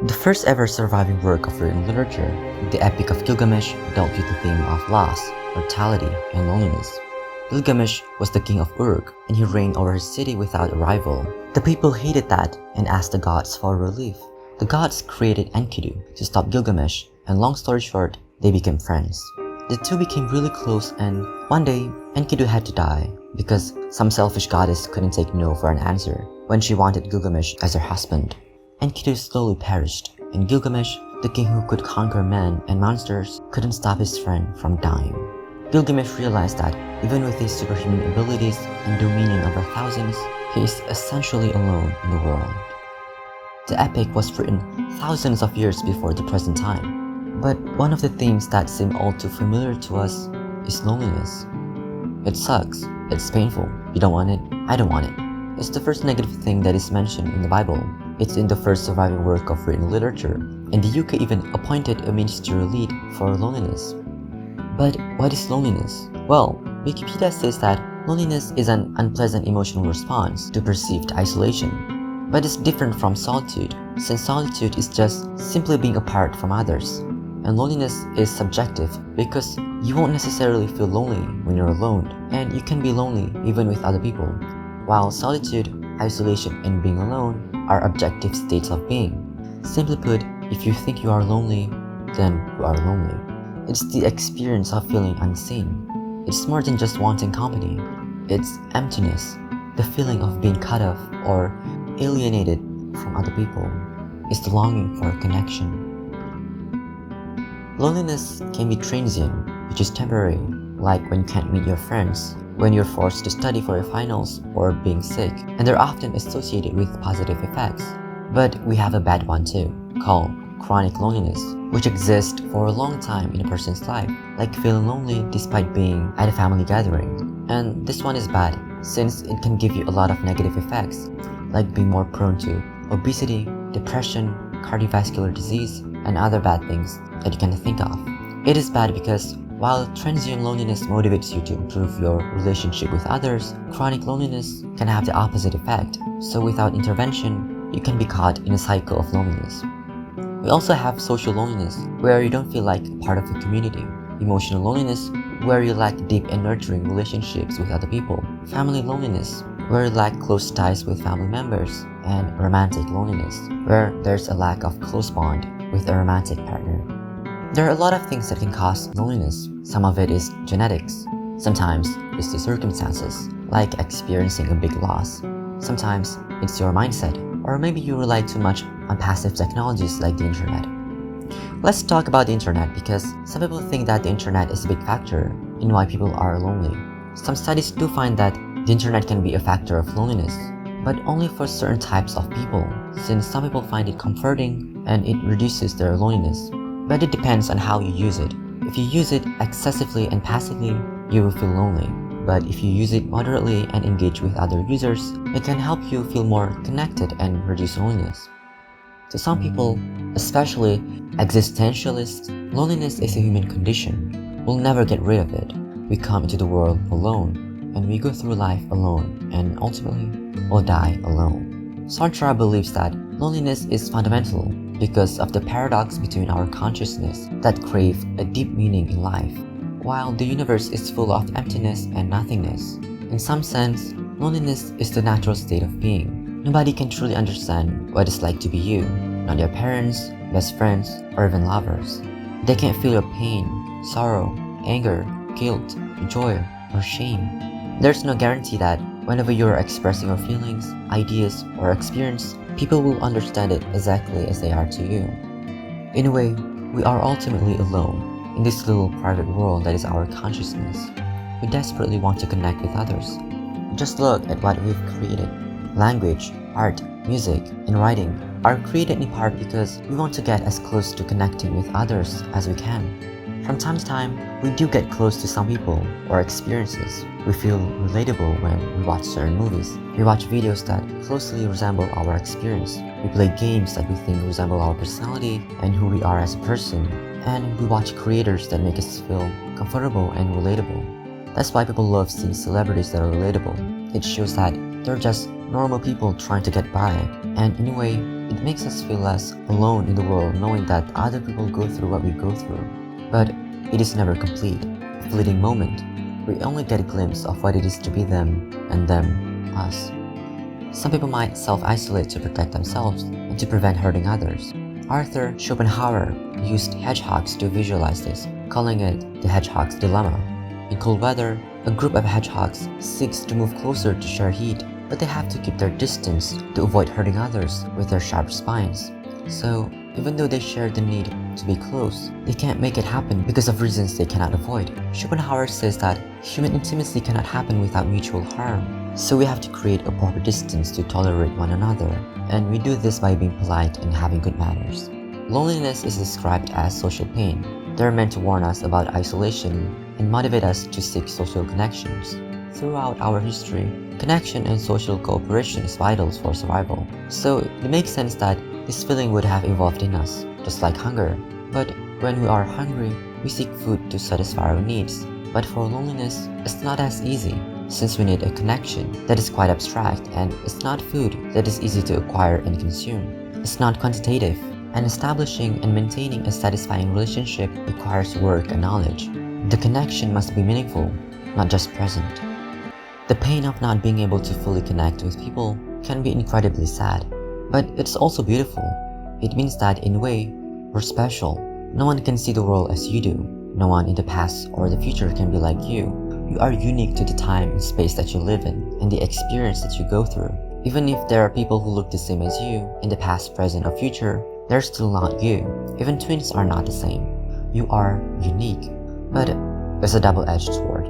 The first ever surviving work of written literature, the Epic of Gilgamesh, dealt with the theme of loss, mortality, and loneliness. Gilgamesh was the king of Uruk, and he reigned over his city without a rival. The people hated that and asked the gods for relief. The gods created Enkidu to stop Gilgamesh, and long story short, they became friends. The two became really close, and one day, Enkidu had to die because some selfish goddess couldn't take no for an answer when she wanted Gilgamesh as her husband. Enkidu slowly perished, and Gilgamesh, the king who could conquer men and monsters, couldn't stop his friend from dying. Gilgamesh realized that even with his superhuman abilities and dominion over thousands, he is essentially alone in the world. The epic was written thousands of years before the present time, but one of the themes that seem all too familiar to us is loneliness. It sucks, it's painful, you don't want it, I don't want it. It's the first negative thing that is mentioned in the Bible. It's in the first surviving work of written literature, and the UK even appointed a ministerial lead for loneliness. But what is loneliness? Well, Wikipedia says that loneliness is an unpleasant emotional response to perceived isolation. But it's different from solitude, since solitude is just simply being apart from others. And loneliness is subjective because you won't necessarily feel lonely when you're alone, and you can be lonely even with other people. While solitude, isolation, and being alone are objective states of being. Simply put, if you think you are lonely, then you are lonely. It's the experience of feeling unseen. It's more than just wanting company. It's emptiness, the feeling of being cut off or alienated from other people. It's the longing for a connection. Loneliness can be transient, which is temporary, like when you can't meet your friends, when you're forced to study for your finals, or being sick, and they're often associated with positive effects. But we have a bad one too, called chronic loneliness, which exists for a long time in a person's life, like feeling lonely despite being at a family gathering. And this one is bad, since it can give you a lot of negative effects, like being more prone to obesity, depression, cardiovascular disease, and other bad things that you can think of. It is bad because while transient loneliness motivates you to improve your relationship with others, chronic loneliness can have the opposite effect. So without intervention, you can be caught in a cycle of loneliness. We also have social loneliness, where you don't feel like part of the community. Emotional loneliness, where you lack deep and nurturing relationships with other people. Family loneliness, where you lack close ties with family members. And romantic loneliness, where there's a lack of close bond with a romantic partner. There are a lot of things that can cause loneliness. Some of it is genetics. Sometimes it's the circumstances, like experiencing a big loss. Sometimes it's your mindset, or maybe you rely too much on passive technologies like the internet. Let's talk about the internet because some people think that the internet is a big factor in why people are lonely. Some studies do find that the internet can be a factor of loneliness, but only for certain types of people, since some people find it comforting and it reduces their loneliness. But it depends on how you use it. If you use it excessively and passively, you will feel lonely. But if you use it moderately and engage with other users, it can help you feel more connected and reduce loneliness. To some people, especially existentialists, loneliness is a human condition. We'll never get rid of it. We come into the world alone, and we go through life alone, and ultimately, we'll die alone. Sartre believes that loneliness is fundamental because of the paradox between our consciousness that crave a deep meaning in life, while the universe is full of emptiness and nothingness. In some sense, loneliness is the natural state of being. Nobody can truly understand what it's like to be you, not your parents, best friends, or even lovers. They can't feel your pain, sorrow, anger, guilt, joy, or shame. There's no guarantee that whenever you're expressing your feelings, ideas, or experience, people will understand it exactly as they are to you. In a way, we are ultimately alone in this little private world that is our consciousness. We desperately want to connect with others. Just look at what we've created. Language, art, music, and writing are created in part because we want to get as close to connecting with others as we can. From time to time, we do get close to some people or experiences. We feel relatable when we watch certain movies. We watch videos that closely resemble our experience. We play games that we think resemble our personality and who we are as a person. And we watch creators that make us feel comfortable and relatable. That's why people love seeing celebrities that are relatable. It shows that they're just normal people trying to get by, and in a way, It makes us feel less alone in the world knowing that other people go through what we go through. But it is never complete, a fleeting moment. We only get a glimpse of what it is to be them, and them, us. Some people might self-isolate to protect themselves and to prevent hurting others. Arthur Schopenhauer used hedgehogs to visualize this, calling it the hedgehog's dilemma. In cold weather, a group of hedgehogs seeks to move closer to share heat, but they have to keep their distance to avoid hurting others with their sharp spines. So, even though they share the need to be close, they can't make it happen because of reasons they cannot avoid. Schopenhauer says that human intimacy cannot happen without mutual harm. So we have to create a proper distance to tolerate one another, and we do this by being polite and having good manners. Loneliness is described as social pain. They are meant to warn us about isolation and motivate us to seek social connections. Throughout our history, connection and social cooperation is vital for survival. So it makes sense that this feeling would have evolved in us, just like hunger. But when we are hungry, we seek food to satisfy our needs. But for loneliness, it's not as easy, since we need a connection that is quite abstract, and it's not food that is easy to acquire and consume. It's not quantitative, and establishing and maintaining a satisfying relationship requires work and knowledge. The connection must be meaningful, not just present. The pain of not being able to fully connect with people can be incredibly sad, but it's also beautiful. It means that in a way, we're special. No one can see the world as you do. No one in the past or the future can be like you. You are unique to the time and space that you live in and the experience that you go through. Even if there are people who look the same as you in the past, present, or future, they're still not you. Even twins are not the same. You are unique. But there's a double-edged sword.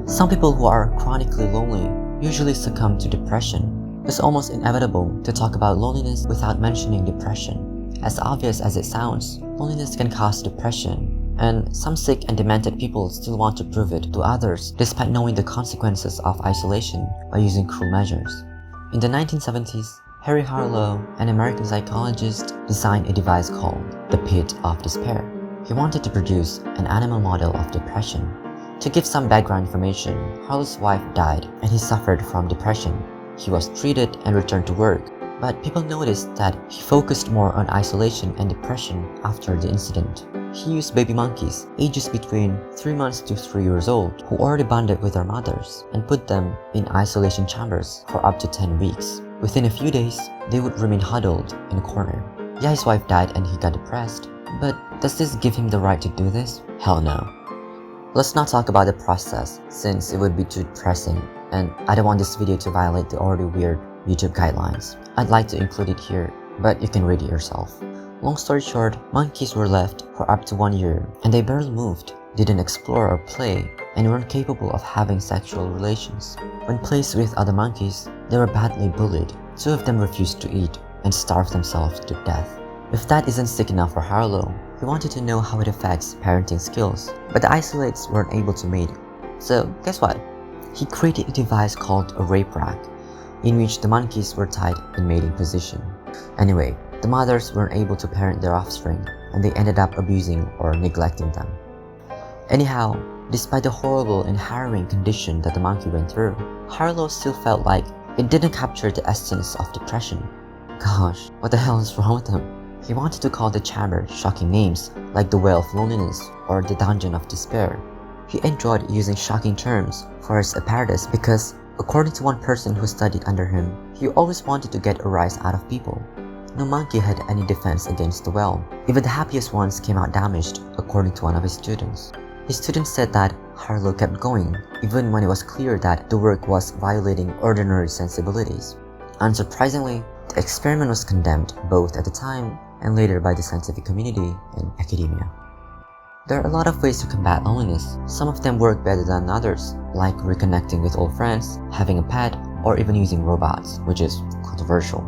Some people who are chronically lonely usually succumb to depression. It's almost inevitable to talk about loneliness without mentioning depression. As obvious as it sounds, loneliness can cause depression. And some sick and demented people still want to prove it to others despite knowing the consequences of isolation by using cruel measures. In the 1970s, Harry Harlow, an American psychologist, designed a device called the Pit of Despair. He wanted to produce an animal model of depression. To give some background information, Harlow's wife died and he suffered from depression. He was treated and returned to work, but people noticed that he focused more on isolation and depression after the incident. He used baby monkeys, ages between 3 months to 3 years old, who already bonded with their mothers, and put them in isolation chambers for up to 10 weeks. Within a few days, they would remain huddled in a corner. Yeah, his wife died and he got depressed, but does this give him the right to do this? Hell no. Let's not talk about the process, since it would be too depressing, and I don't want this video to violate the already weird YouTube guidelines. I'd like to include it here, but you can read it yourself. Long story short, monkeys were left for up to 1 year, and they barely moved, didn't explore or play, and weren't capable of having sexual relations. When placed with other monkeys, they were badly bullied. 2 of them refused to eat and starved themselves to death. If that isn't sick enough for Harlow, he wanted to know how it affects parenting skills, but the isolates weren't able to mate. So guess what? He created a device called a rape rack, in which the monkeys were tied in mating position. Anyway, the mothers weren't able to parent their offspring, and they ended up abusing or neglecting them. Anyhow, despite the horrible and harrowing condition that the monkey went through, Harlow still felt like it didn't capture the essence of depression. Gosh, what the hell is wrong with him? He wanted to call the chamber shocking names like the Well of Loneliness or the Dungeon of Despair. He enjoyed using shocking terms for his apparatus because, according to one person who studied under him, he always wanted to get a rise out of people. No monkey had any defense against the well. Even the happiest ones came out damaged, according to one of his students. His student said that Harlow kept going, even when it was clear that the work was violating ordinary sensibilities. Unsurprisingly, the experiment was condemned both at the time and later by the scientific community and academia. There are a lot of ways to combat loneliness. Some of them work better than others, like reconnecting with old friends, having a pet, or even using robots, which is controversial.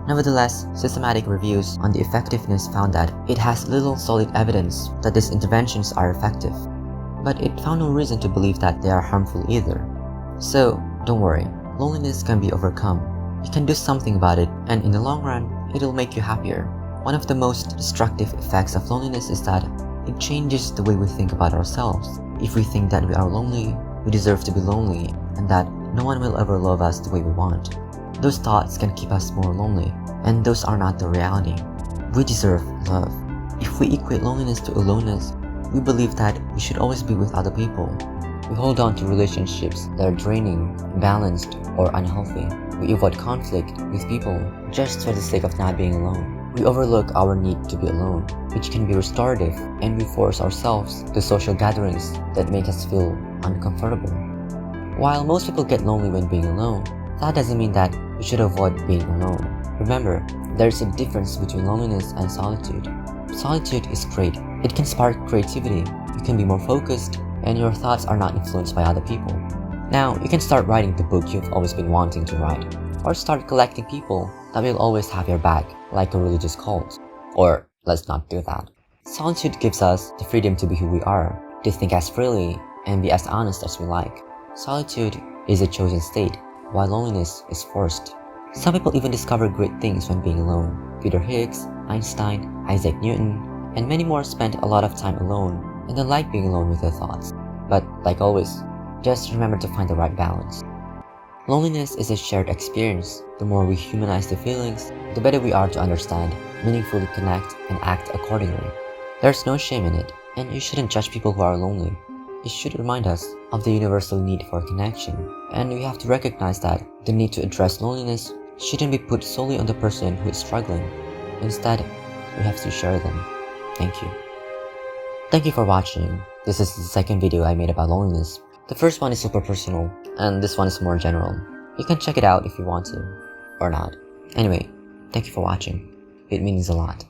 Nevertheless, systematic reviews on the effectiveness found that it has little solid evidence that these interventions are effective, but it found no reason to believe that they are harmful either. So, don't worry, loneliness can be overcome. You can do something about it, and in the long run, it'll make you happier. One of the most destructive effects of loneliness is that it changes the way we think about ourselves. If we think that we are lonely, we deserve to be lonely, and that no one will ever love us the way we want, those thoughts can keep us more lonely. and those are not the reality. We deserve love. If we equate loneliness to aloneness, we believe that we should always be with other people. We hold on to relationships that are draining, imbalanced, or unhealthy. We avoid conflict with people just for the sake of not being alone. We overlook our need to be alone, which can be restorative, and we force ourselves to social gatherings that make us feel uncomfortable. While most people get lonely when being alone, that doesn't mean that we should avoid being alone. Remember, there's a difference between loneliness and solitude. Solitude is great. It can spark creativity, you can be more focused, and your thoughts are not influenced by other people. Now, you can start writing the book you've always been wanting to write, or start collecting people that will always have your back, like a religious cult. Or, let's not do that. Solitude gives us the freedom to be who we are, to think as freely, and be as honest as we like. Solitude is a chosen state, while loneliness is forced. Some people even discover great things when being alone. Peter Higgs, Einstein, Isaac Newton, and many more spent a lot of time alone, and they like being alone with their thoughts. But, like always, just remember to find the right balance. Loneliness is a shared experience. The more we humanize the feelings, the better we are to understand, meaningfully connect, and act accordingly. There's no shame in it, and you shouldn't judge people who are lonely. It should remind us of the universal need for connection, and we have to recognize that the need to address loneliness shouldn't be put solely on the person who is struggling. Instead, we have to share them. Thank you. Thank you for watching. This is the second video I made about loneliness. The first one is super personal, and this one is more general. You can check it out if you want to, or not. Anyway, thank you for watching. It means a lot.